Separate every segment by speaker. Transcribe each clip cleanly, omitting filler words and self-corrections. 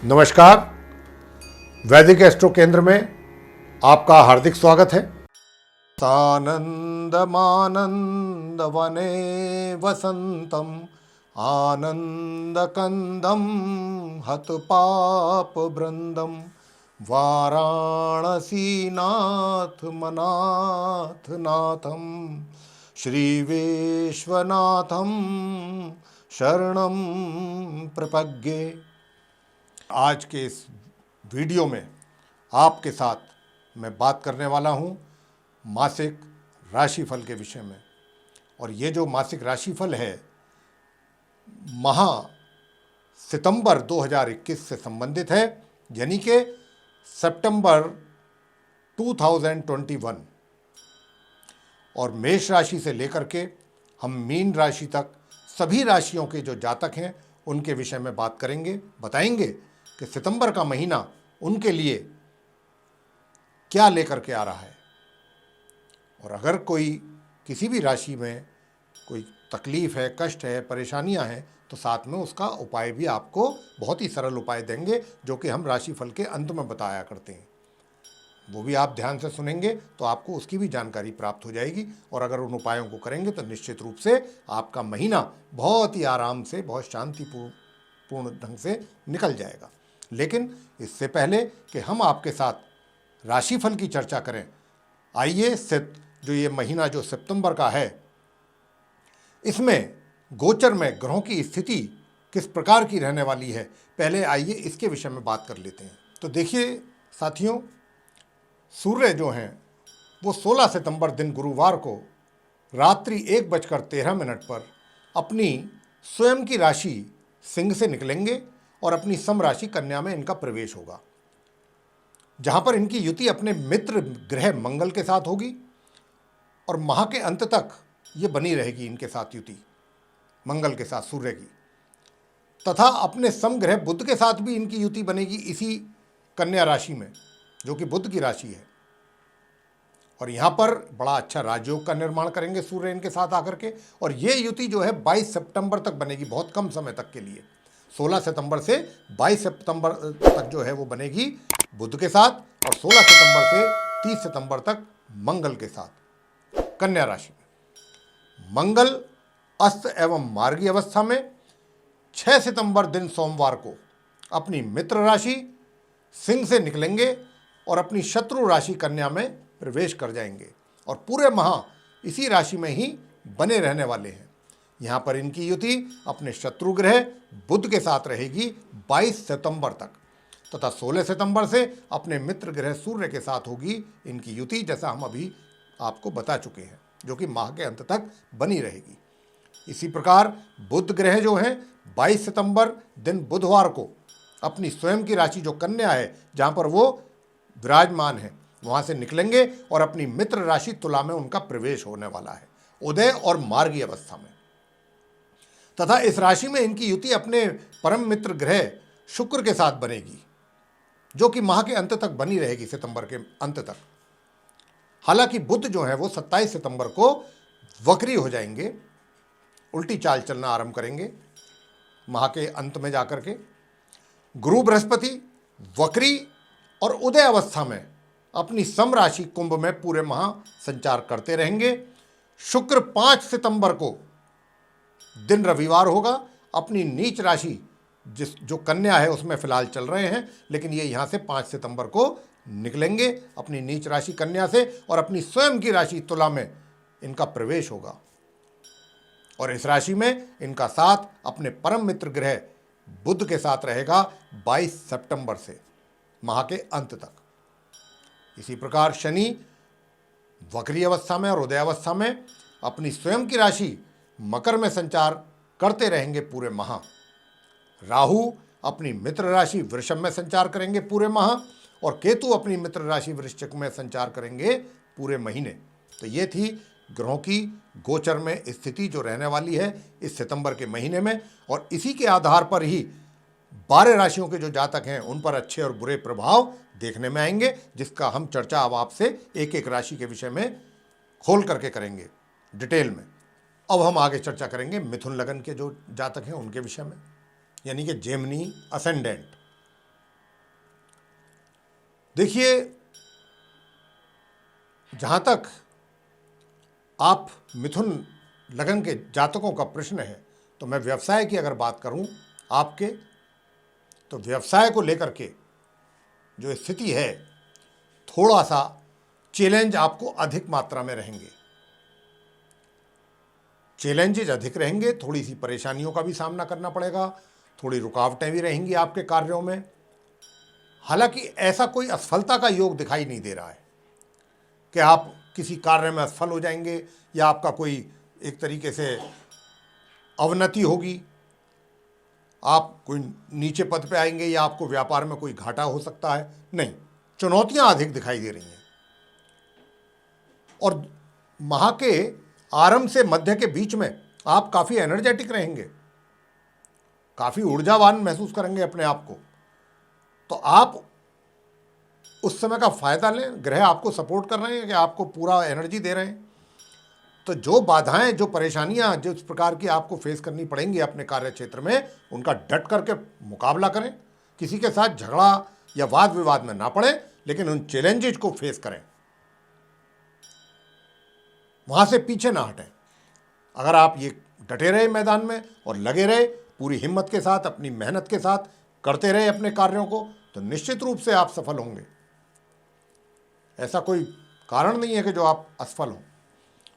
Speaker 1: नमस्कार। वैदिक एस्ट्रो केंद्र में आपका हार्दिक स्वागत है। सानंद मानंद वने वसंतम आनंद कंदम हत पाप वृंदम वाराणसी नाथ मनाथ नाथम श्री विश्वनाथम शरणम प्रपद्ये। आज के इस वीडियो में आपके साथ मैं बात करने वाला हूं मासिक राशिफल के विषय में। और ये जो मासिक राशिफल है सितंबर 2021 से संबंधित है, यानी कि सितंबर 2021। और मेष राशि से लेकर के हम मीन राशि तक सभी राशियों के जो जातक हैं उनके विषय में बात करेंगे, बताएंगे कि सितंबर का महीना उनके लिए क्या लेकर के आ रहा है। और अगर कोई किसी भी राशि में कोई तकलीफ है, कष्ट है, परेशानियां हैं, तो साथ में उसका उपाय भी आपको बहुत ही सरल उपाय देंगे जो कि हम राशिफल के अंत में बताया करते हैं। वो भी आप ध्यान से सुनेंगे तो आपको उसकी भी जानकारी प्राप्त हो जाएगी। और अगर उन उपायों को करेंगे तो निश्चित रूप से आपका महीना बहुत ही आराम से, बहुत शांतिपूर्ण ढंग से निकल जाएगा। लेकिन इससे पहले कि हम आपके साथ राशिफल की चर्चा करें, आइए जो ये महीना जो सितंबर का है, इसमें गोचर में ग्रहों की स्थिति किस प्रकार की रहने वाली है, पहले आइए इसके विषय में बात कर लेते हैं। तो देखिए साथियों, सूर्य जो हैं वो 16 सितंबर दिन गुरुवार को रात्रि 1:13 पर अपनी स्वयं की राशि सिंह से निकलेंगे और अपनी सम राशि कन्या में इनका प्रवेश होगा, जहां पर इनकी युति अपने मित्र ग्रह मंगल के साथ होगी और माह के अंत तक ये बनी रहेगी इनके साथ युति, मंगल के साथ सूर्य की। तथा अपने सम ग्रह बुध के साथ भी इनकी युति बनेगी इसी कन्या राशि में, जो कि बुध की राशि है। और यहाँ पर बड़ा अच्छा राजयोग का निर्माण करेंगे सूर्य इनके साथ आकर के। और ये युति जो है 22 सितंबर तक बनेगी, बहुत कम समय तक के लिए। 16 सितंबर से 22 सितंबर तक जो है वो बनेगी बुध के साथ, और 16 सितंबर से 30 सितंबर तक मंगल के साथ कन्या राशि में। मंगल अस्त एवं मार्गी अवस्था में 6 सितंबर दिन सोमवार को अपनी मित्र राशि सिंह से निकलेंगे और अपनी शत्रु राशि कन्या में प्रवेश कर जाएंगे और पूरे माह इसी राशि में ही बने रहने वाले हैं। यहाँ पर इनकी युति अपने शत्रु ग्रह बुध के साथ रहेगी 22 सितंबर तक, तथा 16 सितंबर से अपने मित्र ग्रह सूर्य के साथ होगी इनकी युति, जैसा हम अभी आपको बता चुके हैं, जो कि माह के अंत तक बनी रहेगी। इसी प्रकार बुध ग्रह जो हैं 22 सितंबर दिन बुधवार को अपनी स्वयं की राशि जो कन्या है, जहाँ पर वो विराजमान है, वहाँ से निकलेंगे और अपनी मित्र राशि तुला में उनका प्रवेश होने वाला है उदय और मार्गी अवस्था में। तथा इस राशि में इनकी युति अपने परम मित्र ग्रह शुक्र के साथ बनेगी, जो कि माह के अंत तक बनी रहेगी, सितंबर के अंत तक। हालांकि बुध जो है वो 27 सितंबर को वक्री हो जाएंगे, उल्टी चाल चलना आरंभ करेंगे माह के अंत में जाकर के। गुरु बृहस्पति वक्री और उदय अवस्था में अपनी सम राशि कुंभ में पूरे माह संचार करते रहेंगे। शुक्र 5 सितंबर को दिन रविवार होगा, अपनी नीच राशि जो कन्या है उसमें फिलहाल चल रहे हैं, लेकिन ये यहाँ से 5 सितंबर को निकलेंगे अपनी नीच राशि कन्या से और अपनी स्वयं की राशि तुला में इनका प्रवेश होगा। और इस राशि में इनका साथ अपने परम मित्र ग्रह बुध के साथ रहेगा 22 सितंबर से माह के अंत तक। इसी प्रकार शनि वक्री अवस्था में और उदय अवस्था में अपनी स्वयं की राशि मकर में संचार करते रहेंगे पूरे माह। राहु अपनी मित्र राशि वृषभ में संचार करेंगे पूरे माह और केतु अपनी मित्र राशि वृश्चिक में संचार करेंगे पूरे महीने। तो ये थी ग्रहों की गोचर में स्थिति जो रहने वाली है इस सितंबर के महीने में। और इसी के आधार पर ही 12 राशियों के जो जातक हैं उन पर अच्छे और बुरे प्रभाव देखने में आएंगे, जिसका हम चर्चा अब आपसे एक एक राशि के विषय में खोल करके करेंगे डिटेल में। अब हम आगे चर्चा करेंगे मिथुन लगन के जो जातक हैं उनके विषय में, यानी कि जेमिनी असेंडेंट। देखिए, जहाँ तक आप मिथुन लगन के जातकों का प्रश्न है, तो मैं व्यवसाय की अगर बात करूं आपके, तो व्यवसाय को लेकर के जो स्थिति है, थोड़ा सा चैलेंज आपको अधिक मात्रा में रहेंगे, चैलेंजेज अधिक रहेंगे, थोड़ी सी परेशानियों का भी सामना करना पड़ेगा, थोड़ी रुकावटें भी रहेंगी आपके कार्यों में। हालांकि ऐसा कोई असफलता का योग दिखाई नहीं दे रहा है कि आप किसी कार्य में असफल हो जाएंगे या आपका कोई एक तरीके से अवनति होगी, आप कोई नीचे पद पे आएंगे या आपको व्यापार में कोई घाटा हो सकता है। नहीं, चुनौतियां अधिक दिखाई दे रही हैं। और माह के आरंभ से मध्य के बीच में आप काफ़ी एनर्जेटिक रहेंगे, काफ़ी ऊर्जावान महसूस करेंगे अपने आप को। तो आप उस समय का फ़ायदा लें, ग्रह आपको सपोर्ट कर रहे हैं कि आपको पूरा एनर्जी दे रहे हैं। तो जो बाधाएं, जो परेशानियां जिस प्रकार की आपको फेस करनी पड़ेंगी अपने कार्य क्षेत्र में, उनका डट करके मुकाबला करें। किसी के साथ झगड़ा या वाद विवाद में ना पड़े, लेकिन उन चैलेंजेस को फेस करें, वहां से पीछे ना हटें। अगर आप ये डटे रहे मैदान में और लगे रहे पूरी हिम्मत के साथ, अपनी मेहनत के साथ करते रहे अपने कार्यों को, तो निश्चित रूप से आप सफल होंगे। ऐसा कोई कारण नहीं है कि जो आप असफल हों।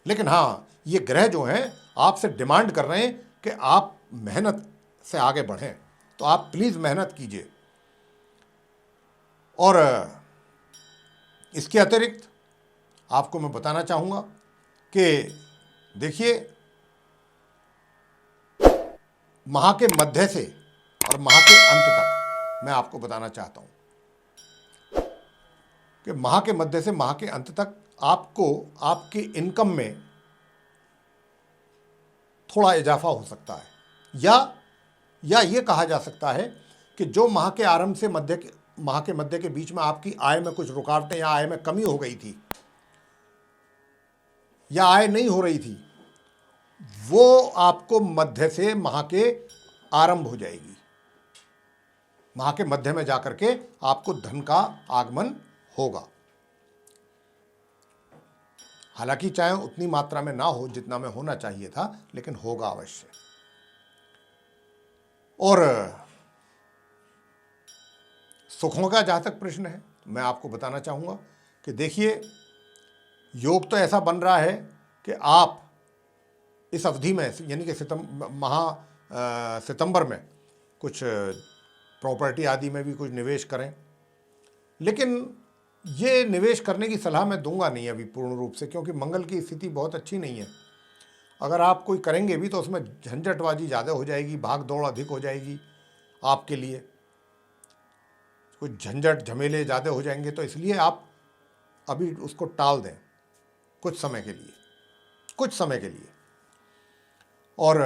Speaker 1: लेकिन हाँ, ये ग्रह जो हैं आपसे डिमांड कर रहे हैं कि आप मेहनत से आगे बढ़ें, तो आप प्लीज़ मेहनत कीजिए। और इसके अतिरिक्त आपको मैं बताना चाहूँगा कि देखिए, माह के मध्य से और माह के अंत तक मैं आपको बताना चाहता हूँ कि माह के मध्य से माह के अंत तक आपको आपकी इनकम में थोड़ा इजाफा हो सकता है, या ये कहा जा सकता है कि जो माह के आरंभ से माह के मध्य के बीच में आपकी आय में कुछ रुकावटें या आय में कमी हो गई थी या आय नहीं हो रही थी, वो आपको मध्य से माह के आरंभ हो जाएगी। माह के मध्य में जाकर के आपको धन का आगमन होगा। हालांकि चाहे उतनी मात्रा में ना हो जितना में होना चाहिए था, लेकिन होगा अवश्य। और सुखों का जहाँ तक प्रश्न है, मैं आपको बताना चाहूँगा कि देखिए, योग तो ऐसा बन रहा है कि आप इस अवधि में, यानी कि सितंबर में कुछ प्रॉपर्टी आदि में भी कुछ निवेश करें। लेकिन ये निवेश करने की सलाह मैं दूंगा नहीं अभी पूर्ण रूप से, क्योंकि मंगल की स्थिति बहुत अच्छी नहीं है। अगर आप कोई करेंगे भी तो उसमें झंझटबाजी ज़्यादा हो जाएगी, भाग दौड़ अधिक हो जाएगी आपके लिए, कुछ झंझट झमेले ज़्यादा हो जाएंगे। तो इसलिए आप अभी उसको टाल दें कुछ समय के लिए। और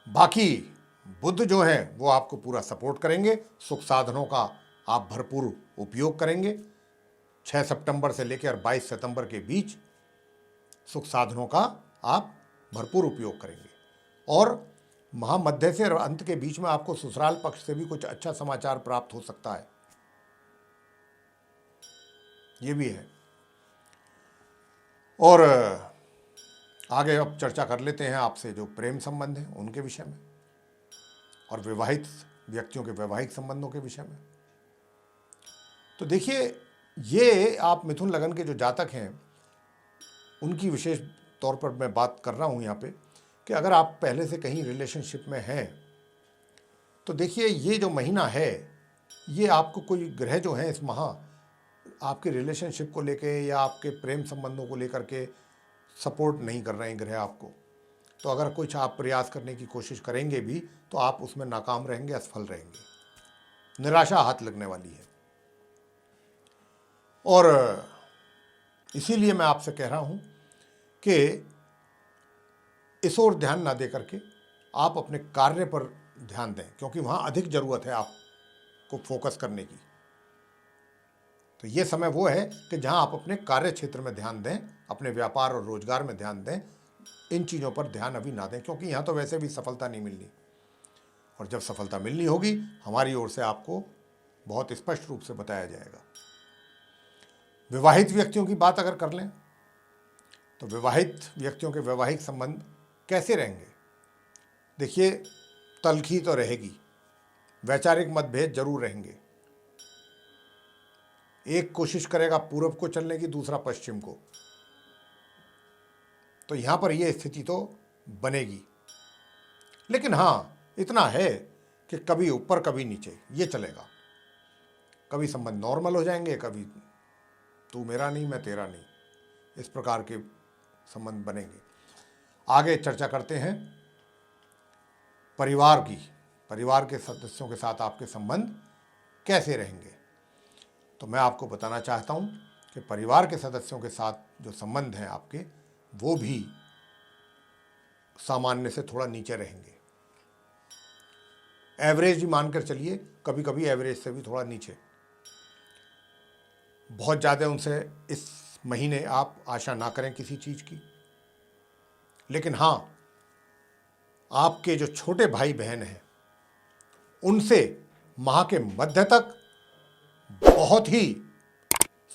Speaker 1: बाकी बुध जो है वो आपको पूरा सपोर्ट करेंगे। सुख साधनों का आप भरपूर उपयोग करेंगे। 6 सितंबर से लेकर 22 सितंबर के बीच सुख साधनों का आप भरपूर उपयोग करेंगे। और महामध्य से और अंत के बीच में आपको ससुराल पक्ष से भी कुछ अच्छा समाचार प्राप्त हो सकता है, ये भी है। और आगे अब चर्चा कर लेते हैं आपसे जो प्रेम संबंध हैं उनके विषय में और विवाहित व्यक्तियों के वैवाहिक संबंधों के विषय में। तो देखिए, ये आप मिथुन लगन के जो जातक हैं उनकी विशेष तौर पर मैं बात कर रहा हूँ यहाँ पे कि अगर आप पहले से कहीं रिलेशनशिप में हैं तो देखिए, ये जो महीना है ये आपको कोई ग्रह जो हैं इस माह आपके रिलेशनशिप को लेके या आपके प्रेम संबंधों को लेकर के सपोर्ट नहीं कर रहे हैं ग्रह आपको। तो अगर कुछ आप प्रयास करने की कोशिश करेंगे भी तो आप उसमें नाकाम रहेंगे, असफल रहेंगे, निराशा हाथ लगने वाली है। और इसीलिए मैं आपसे कह रहा हूं कि इस ओर ध्यान ना दे करके आप अपने कार्य पर ध्यान दें, क्योंकि वहाँ अधिक ज़रूरत है आपको फोकस करने की। तो ये समय वो है कि जहाँ आप अपने कार्य क्षेत्र में ध्यान दें, अपने व्यापार और रोजगार में ध्यान दें। इन चीज़ों पर ध्यान अभी ना दें, क्योंकि यहाँ तो वैसे भी सफलता नहीं मिलनी, और जब सफलता मिलनी होगी हमारी ओर से आपको बहुत स्पष्ट रूप से बताया जाएगा। विवाहित व्यक्तियों की बात अगर कर लें तो विवाहित व्यक्तियों के वैवाहिक संबंध कैसे रहेंगे? देखिए, तलखी तो रहेगी, वैचारिक मतभेद जरूर रहेंगे। एक कोशिश करेगा पूर्व को चलने की, दूसरा पश्चिम को, तो यहां पर यह स्थिति तो बनेगी। लेकिन हां, इतना है कि कभी ऊपर कभी नीचे ये चलेगा। कभी संबंध नॉर्मल हो जाएंगे, कभी तू मेरा नहीं मैं तेरा नहीं, इस प्रकार के संबंध बनेंगे। आगे चर्चा करते हैं परिवार की। परिवार के सदस्यों के साथ आपके संबंध कैसे रहेंगे? तो मैं आपको बताना चाहता हूं कि परिवार के सदस्यों के साथ जो संबंध हैं आपके, वो भी सामान्य से थोड़ा नीचे रहेंगे। एवरेज ही मानकर चलिए, कभी कभी एवरेज से भी थोड़ा नीचे। बहुत ज़्यादा उनसे इस महीने आप आशा ना करें किसी चीज़ की। लेकिन हाँ, आपके जो छोटे भाई बहन हैं उनसे माह के मध्य तक बहुत ही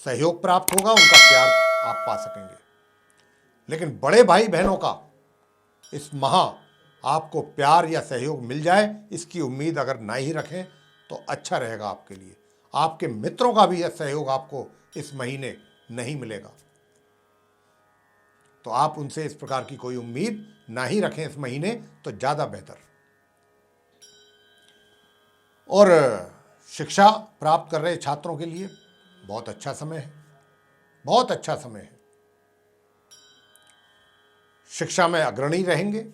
Speaker 1: सहयोग प्राप्त होगा, उनका प्यार आप पा सकेंगे। लेकिन बड़े भाई बहनों का इस माह आपको प्यार या सहयोग मिल जाए, इसकी उम्मीद अगर ना ही रखें तो अच्छा रहेगा आपके लिए। आपके मित्रों का भी यह सहयोग आपको इस महीने नहीं मिलेगा, तो आप उनसे इस प्रकार की कोई उम्मीद ना ही रखें इस महीने, तो ज़्यादा बेहतर। और शिक्षा प्राप्त कर रहे छात्रों के लिए बहुत अच्छा समय है, बहुत अच्छा समय है। शिक्षा में अग्रणी रहेंगे,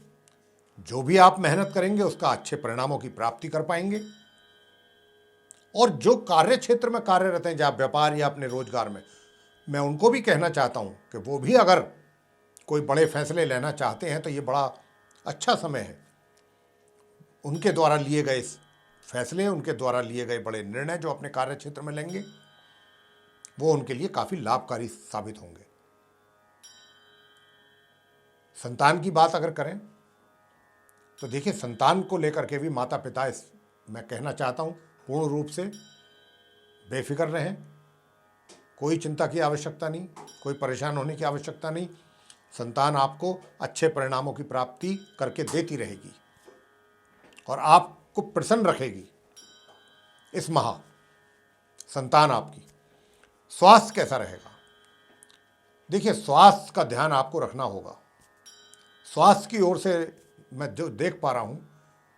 Speaker 1: जो भी आप मेहनत करेंगे उसका अच्छे परिणामों की प्राप्ति कर पाएंगे। और जो कार्य क्षेत्र में कार्यरत हैं, जहाँ व्यापार या अपने रोजगार में, मैं उनको भी कहना चाहता हूँ कि वो भी अगर कोई बड़े फैसले लेना चाहते हैं तो ये बड़ा अच्छा समय है। उनके द्वारा लिए गए फैसले, उनके द्वारा लिए गए बड़े निर्णय जो अपने कार्य क्षेत्र में लेंगे, वो उनके लिए काफ़ी लाभकारी साबित होंगे। संतान की बात अगर करें तो देखिए, संतान को लेकर के भी माता पिता मैं कहना चाहता हूँ पूर्ण रूप से बेफिक्र रहें। कोई चिंता की आवश्यकता नहीं, कोई परेशान होने की आवश्यकता नहीं। संतान आपको अच्छे परिणामों की प्राप्ति करके देती रहेगी और आपको प्रसन्न रखेगी इस माह संतान आपकी। स्वास्थ्य कैसा रहेगा? देखिए, स्वास्थ्य का ध्यान आपको रखना होगा। स्वास्थ्य की ओर से मैं जो देख पा रहा हूं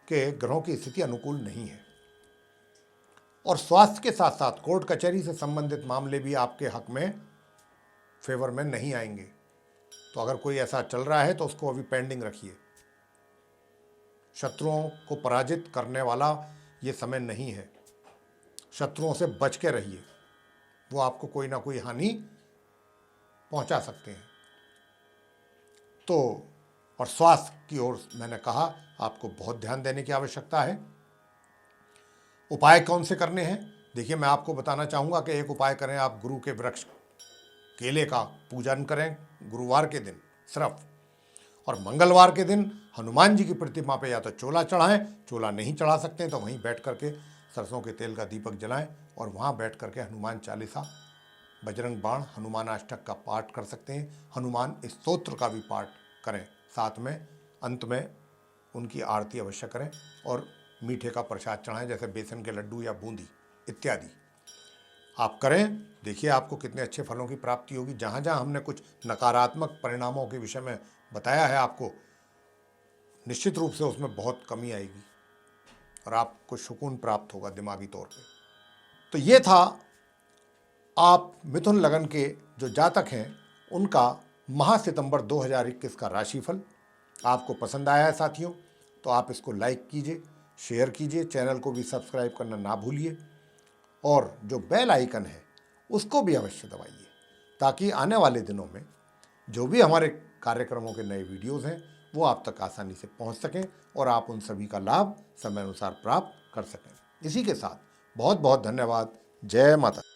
Speaker 1: कि ग्रहों की स्थिति अनुकूल नहीं है, और स्वास्थ्य के साथ साथ कोर्ट कचहरी से संबंधित मामले भी आपके हक में फेवर में नहीं आएंगे। तो अगर कोई ऐसा चल रहा है तो उसको अभी पेंडिंग रखिए। शत्रुओं को पराजित करने वाला ये समय नहीं है। शत्रुओं से बच के रहिए, वो आपको कोई ना कोई हानि पहुंचा सकते हैं। तो और स्वास्थ्य की ओर मैंने कहा आपको बहुत ध्यान देने की आवश्यकता है। उपाय कौन से करने हैं? देखिए, मैं आपको बताना चाहूँगा कि एक उपाय करें, आप गुरु के वृक्ष केले का पूजन करें गुरुवार के दिन सिर्फ, और मंगलवार के दिन हनुमान जी की प्रतिमा पे या तो चोला चढ़ाएं, चोला नहीं चढ़ा सकते तो वहीं बैठ करके सरसों के तेल का दीपक जलाएं और वहाँ बैठ करके हनुमान चालीसा, बजरंग बाण, हनुमान अष्टक का पाठ कर सकते हैं। हनुमान स्तोत्र का भी पाठ करें, साथ में अंत में उनकी आरती अवश्य करें, और मीठे का प्रसाद चढ़ाएं, जैसे बेसन के लड्डू या बूंदी इत्यादि आप करें। देखिए, आपको कितने अच्छे फलों की प्राप्ति होगी। जहाँ जहाँ हमने कुछ नकारात्मक परिणामों के विषय में बताया है आपको, निश्चित रूप से उसमें बहुत कमी आएगी और आपको सुकून प्राप्त होगा दिमागी तौर पे। तो ये था आप मिथुन लगन के जो जातक हैं उनका माह सितंबर 2021 का राशिफल। आपको पसंद आया है साथियों, तो आप इसको लाइक कीजिए, शेयर कीजिए, चैनल को भी सब्सक्राइब करना ना भूलिए, और जो बेल आइकन है उसको भी अवश्य दबाइए, ताकि आने वाले दिनों में जो भी हमारे कार्यक्रमों के नए वीडियोस हैं वो आप तक आसानी से पहुंच सकें और आप उन सभी का लाभ समय अनुसार प्राप्त कर सकें। इसी के साथ बहुत बहुत धन्यवाद। जय माता।